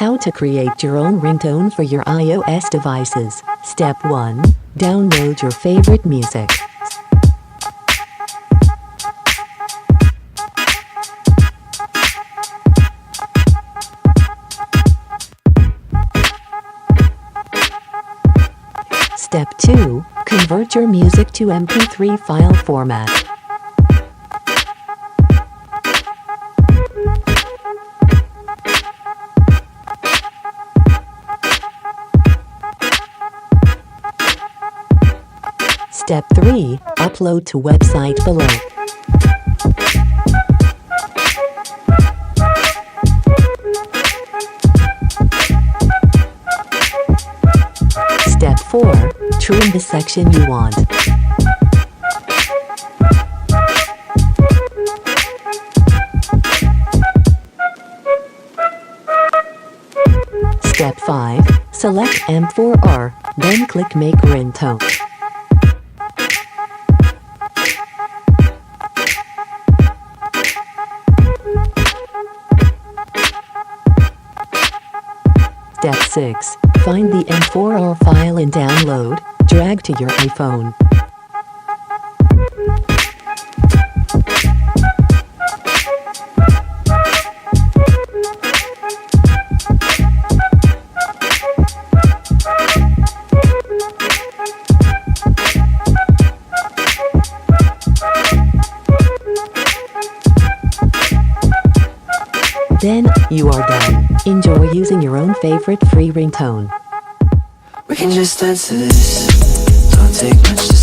How to create your own ringtone for your iOS devices. Step 1. Download your favorite music. Step 2. Convert your music to MP3 file format. Step 3. Upload to website below. Step 4. Trim the section you want. Step 5. Select M4R, then click Make Ringtone. Step 6. Find the M4R file and download, drag to your iPhone. Then, you are done. Enjoy using your own favorite free ringtone. We can just dance to this. Don't take much to